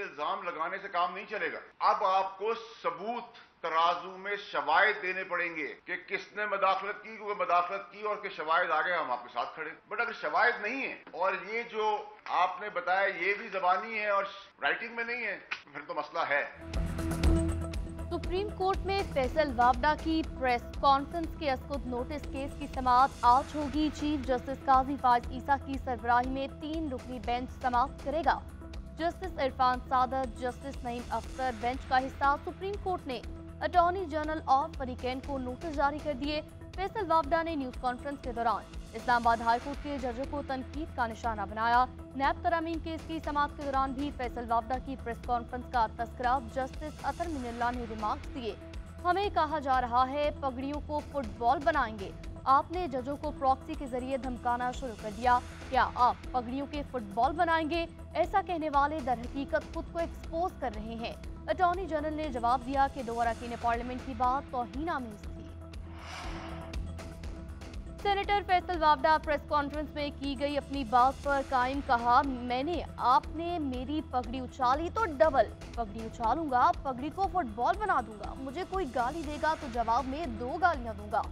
इल्जाम लगाने से काम नहीं चलेगा। अब आपको सबूत तराजू में शवायद देने पड़ेंगे कि किसने मदाखलत की, वो मदाखलत की और कि शवायद आ गए, हम आपके साथ खड़े। बट अगर शवायद नहीं है और ये जो आपने बताया ये भी जबानी है और राइटिंग में नहीं है, फिर तो मसला है। सुप्रीम कोर्ट में फैसल वावडा की प्रेस कॉन्फ्रेंस के अस्कुद नोटिस केस की समाअत आज होगी। चीफ जस्टिस काजी फायज ईसा की सरबराही में 3 रुकनी बेंच समाअत करेगा। जस्टिस इरफान सादत, जस्टिस नईम अख्तर बेंच का हिस्सा। सुप्रीम कोर्ट ने अटॉर्नी जनरल और फरीकैन को नोटिस जारी कर दिए। फैसल वावडा ने न्यूज कॉन्फ्रेंस के दौरान इस्लामाबाद हाईकोर्ट के जजों को तनकीद का निशाना बनाया। नैब तरामीम केस की समाअत के दौरान भी फैसल वावडा की प्रेस कॉन्फ्रेंस का तस्करा जस्टिस अतर मिनल्ला ने रिमार्क्स दिए। हमें कहा जा रहा है पगड़ियों को फुटबॉल बनाएंगे, आपने जजों को प्रॉक्सी के जरिए धमकाना शुरू कर दिया, क्या आप पगड़ियों के फुटबॉल बनाएंगे? ऐसा कहने वाले दर हकीकत खुद को एक्सपोज कर रहे हैं। अटॉर्नी जनरल ने जवाब दिया कि 2 अरकान पार्लियामेंट की बात तौहीन-आमीज़ थी। Senator Faisal Vawda press conference में की गई अपनी बात पर कायम, कहा आपने मेरी पगड़ी उछाली तो डबल पगड़ी उछालूंगा, पगड़ी को फुटबॉल बना दूंगा। मुझे कोई गाली देगा तो जवाब में 2 गालियां दूंगा।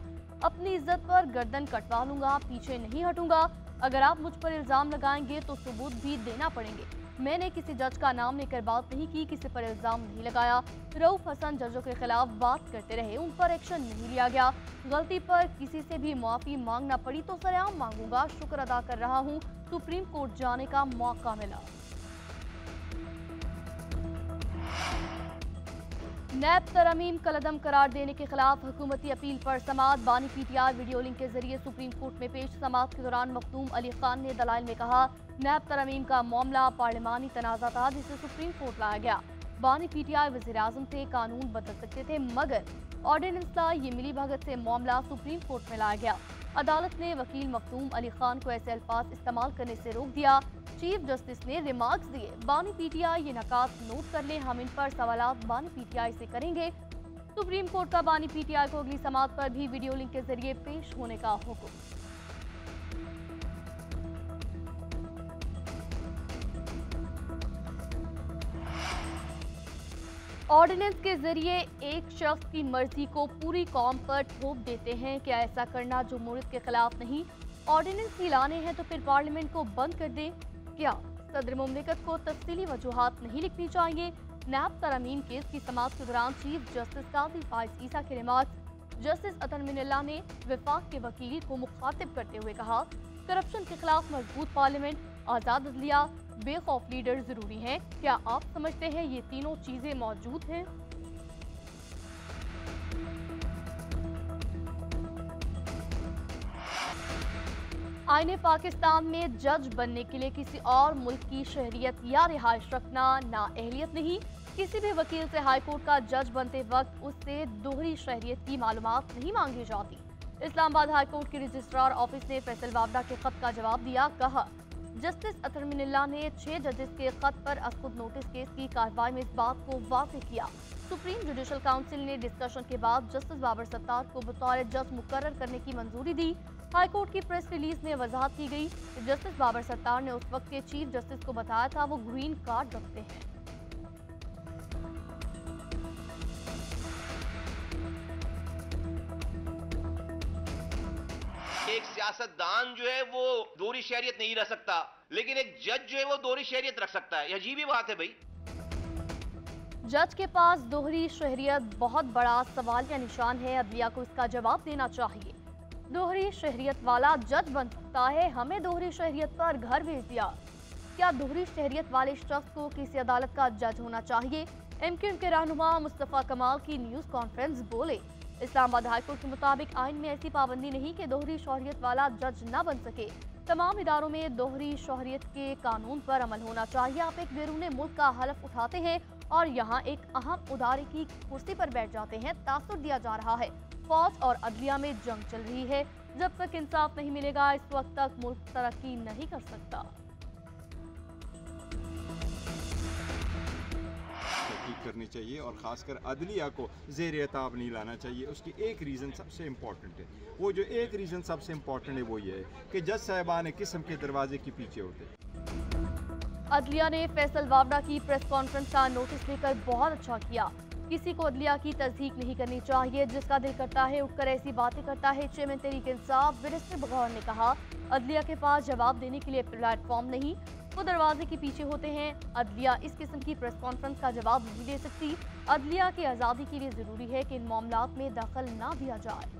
अपनी इज्जत पर गर्दन कटवा लूंगा, पीछे नहीं हटूंगा। अगर आप मुझ पर इल्जाम लगाएंगे तो सबूत भी देना पड़ेंगे। मैंने किसी जज का नाम लेकर बात नहीं की, किसी पर इल्जाम नहीं लगाया। रऊफ हसन जजों के खिलाफ बात करते रहे, उन पर एक्शन नहीं लिया गया। गलती पर किसी से भी माफी मांगना पड़ी तो सरेआम मांगूंगा। शुक्र अदा कर रहा हूँ सुप्रीम कोर्ट जाने का मौका मिला। नैब तरमीम कलअदम करार देने के खिलाफ हुकूमती अपील पर समाअत। बानी पीटीआई वीडियो लिंक के जरिए सुप्रीम कोर्ट में पेश समाअत के दौरान मखदूम अली खान ने दलाइल में कहा नैब तरमीम का मामला पार्लिमानी तनाज़ा था जिसे सुप्रीम कोर्ट लाया गया। बानी पीटीआई वज़ीर-ए-आज़म थे, कानून बदल सकते थे, मगर ऑर्डिनेंस ला ये मिली भगत से मामला सुप्रीम कोर्ट में लाया गया। अदालत ने वकील मखदूम अली खान को ऐसे अल्फाज इस्तेमाल करने से रोक दिया। चीफ जस्टिस ने रिमार्क्स दिए, बानी पीटीआई ये नकात नोट कर ले, हम इन पर सवालात बानी पीटीआई से करेंगे। सुप्रीम कोर्ट का बानी पीटीआई को अगली समाअत पर भी वीडियो लिंक के जरिए पेश होने का हुक्म। ऑर्डिनेंस के जरिए एक शख्स की मर्जी को पूरी कौम पर थोप देते हैं, क्या ऐसा करना जमहूरियत के खिलाफ नहीं? ऑर्डिनेंस ही लाने हैं तो फिर पार्लियामेंट को बंद कर दें। क्या सदर मुमलिकत को तफसीली वजूहात नहीं लिखनी चाहिए? नैब तरमीम केस की समाअत के दौरान चीफ जस्टिस काजी फायज ईसा के रिमार्क्स। जस्टिस अतर मिनल्ला ने विफाक के वकील को मुखातिब करते हुए कहा, करप्शन के खिलाफ मजबूत पार्लियामेंट, आज़ाद अदलिया, बेखौफ लीडर जरूरी हैं। क्या आप समझते हैं ये तीनों चीजें मौजूद हैं? आईने पाकिस्तान में जज बनने के लिए किसी और मुल्क की शहरियत या रिहाइश रखना ना अहलियत नहीं। किसी भी वकील से हाईकोर्ट का जज बनते वक्त उससे दोहरी शहरियत की मालूमात नहीं मांगी जाती। इस्लामाबाद हाईकोर्ट के रजिस्ट्रार ऑफिस ने फैसल वावडा के खत का जवाब दिया। कहा, जस्टिस अतर मिनल्ला ने 6 जजेस के खत पर अस्कुद नोटिस केस की कार्रवाई में इस बात को वाज़ेह किया। सुप्रीम जुडिशल काउंसिल ने डिस्कशन के बाद जस्टिस बाबर सत्तार को बतौर जज मुकर्रर करने की मंजूरी दी। हाईकोर्ट की प्रेस रिलीज में वजाहत की गई कि जस्टिस बाबर सत्तार ने उस वक्त के चीफ जस्टिस को बताया था वो ग्रीन कार्ड रखते हैं। एक सियासतदान जो है वो दोहरी शहरियत नहीं रख सकता, लेकिन एक जज जो है वो दोहरी शहरियत रख सकता है। यह अजीब ही बात है भाई। जज के पास दोहरी शहरियत बहुत बड़ा सवालिया निशान है, अदलिया को इसका जवाब देना चाहिए। दोहरी शहरियत वाला जज बन सकता है, हमें दोहरी शहरियत पर घर भेज दिया। क्या दोहरी शहरियत वाले शख्स को किसी अदालत का जज होना चाहिए? एमक्यूएम के रहनुमा मुस्तफा कमाल की न्यूज कॉन्फ्रेंस बोले, इस्लामाबाद हाईकोर्ट के मुताबिक आइन में ऐसी पाबंदी नहीं कि दोहरी शहरियत वाला जज न बन सके। तमाम इदारों में दोहरी शहरियत के कानून पर अमल होना चाहिए। आप एक बैरून मुल्क का हलफ उठाते हैं और यहाँ एक अहम उदारे की कुर्सी पर बैठ जाते हैं। तासुर दिया जा रहा है, फौज और अदलिया में जंग चल रही है। जब तक इंसाफ नहीं मिलेगा इस वक्त तक मुल्क तरक्की नहीं कर सकता। करनी चाहिए और ख़ासकर अदलिया को ज़ेर ताब नहीं लाना चाहिए। उसकी एक रीज़न सबसे इम्पॉर्टेंट है, वो जो एक रीज़न सबसे इम्पॉर्टेंट है वो ये है कि जज साहिबान किस्म के दरवाजे के पीछे होते हैं। अदलिया ने फैसल वावड़ा की प्रेस कॉन्फ्रेंस का नोटिस लेकर बहुत अच्छा किया। किसी को अदलिया की तस्दीक नहीं करनी चाहिए, जिसका दिल करता है उठकर ऐसी बातें करता है। चेयरमैन तहरीक इंसाफ विरस्ते बगौर ने कहा, अदलिया के पास जवाब देने के लिए प्लेटफॉर्म नहीं, वो दरवाजे के पीछे होते हैं। अदलिया इस किस्म की प्रेस कॉन्फ्रेंस का जवाब नहीं दे सकती। अदलिया की आज़ादी के लिए जरूरी है कि इन मामलात में दखल ना दिया जाए।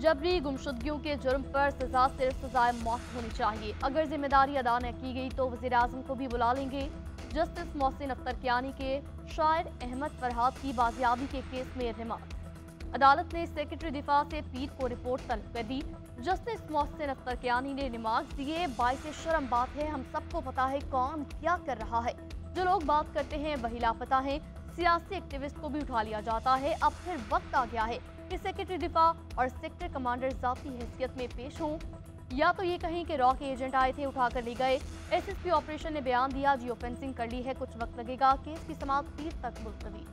जबरी गुमशुदगियों के जुर्म पर सजा सिर्फ सजाए मौत होनी चाहिए। अगर जिम्मेदारी अदा न की गई तो वज़ीर आज़म को भी बुला लेंगे। जस्टिस मोहसिन अख्तर कियानी के शायर अहमद फरहाद की बाजियाबी के केस में रिमांड। अदालत ने सेक्रेटरी दिफा से पीर को रिपोर्ट तलब कर दी। जस्टिस मोहसिन अख्तर कियानी ने रिमार्क्स दिए, बाइसे शर्म बात है, हम सबको पता है कौन क्या कर रहा है। जो लोग बात करते हैं वही लापता हैं। सियासी एक्टिविस्ट को भी उठा लिया जाता है। अब फिर वक्त आ गया है कि सेक्रेटरी दिफा और सेक्टर कमांडर जाती हैसियत में पेश हों, या तो ये कहीं कि रॉ के एजेंट आए थे उठाकर ले गए। एसएसपी ऑपरेशन ने बयान दिया, जियो फेंसिंग कर ली है, कुछ वक्त लगेगा। केस की समाअत पीर तक मुलतवी।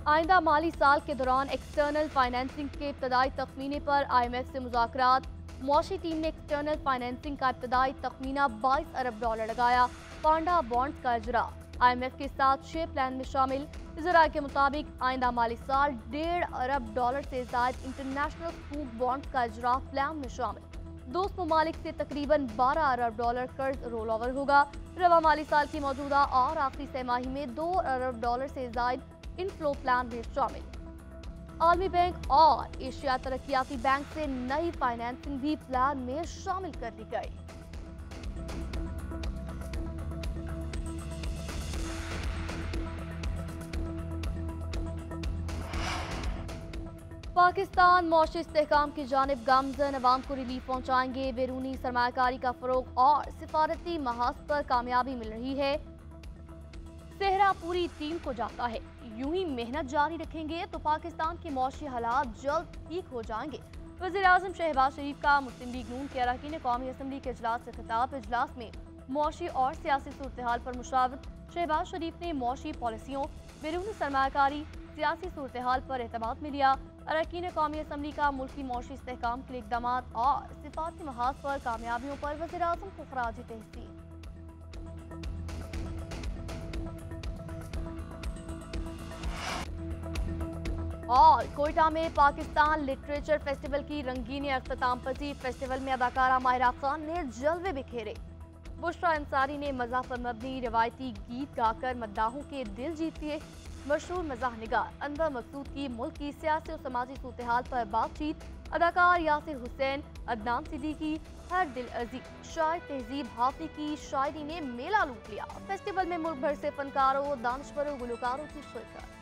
आइंदा माली साल के दौरान एक्सटर्नल फाइनेंसिंग के इब्तदाई तखमीने पर IMF से मुज़ाकरात। मौशी टीम ने एक्सटर्नल फाइनेंसिंग का इब्तदाई तखमीना 22 अरब डॉलर लगाया। पांडा बॉन्ड्स का इजरा IMF के साथ 6 प्लान में शामिल। इजरा के मुताबिक आइंदा माली साल 1.5 अरब डॉलर से ज़ायद इंटरनेशनल स्कूप बॉन्ड्स का इजरा प्लान में शामिल। दोस्त ममालिक से तकरीबन 12 अरब डॉलर कर्ज रोल ओवर होगा। रवा माली साल की मौजूदा और आखिरी तिमाही में 2 अरब डॉलर से ज़ायद इनफ्लो प्लान में शामिल। आलमी बैंक और एशिया तरक्याती बैंक से नई फाइनेंसिंग भी प्लान में शामिल कर दी गई। पाकिस्तान मौशी इस्तेहकाम की जानिब गामजन अवाम को रिलीफ पहुंचाएंगे। बैरूनी सरमायाकारी का फरोग और सिफारती महाज पर कामयाबी मिल रही है। सेहरा पूरी टीम को जाता है। यूं ही मेहनत जारी रखेंगे तो पाकिस्तान के मौशी हालात जल्द ठीक हो जाएंगे। वज़ीर आज़म शहबाज शरीफ का मुस्लिम लीग नून के अरकान कौमी असम्बली के इजलास से खिताब। इजलास में मौशी और सियासी सूरत-ए-हाल पर मुशावरत। शहबाज शरीफ ने मौशी पॉलिसियों, बैरूनी सरमायाकारी, सियासी सूरत-ए-हाल पर एतमाद में लिया। अरकान कौमी असम्बली का मुल्की मौशी इस्तेहकाम के लिए इक़दामात और सिफारती महाज पर कामयाबियों पर वज़ीर आज़म को खराज तहसीन। और कोयटा में पाकिस्तान लिटरेचर फेस्टिवल की रंगीन अख्ताम पजीर। फेस्टिवल में अदाकारा माहिरा खान ने जलवे बिखेरे। बुशरा अंसारी ने मज़ाह पर मबनी रिवायती गीत गाकर मद्दाहों के दिल जीत लिए। मशहूर मज़ाह निगार अनवर मकसूद की मुल्क की सियासी और समाजी सूरत-ए-हाल पर बातचीत। अदाकार यासिर हुसैन, अदनान सिद्दीकी, हर दिल अजीज, शायर तहजीब हाफी की शायरी ने मेला लूट लिया। फेस्टिवल में मुल्क भर से फनकारों, दानिशवरों, गुलकारों की शिरकत।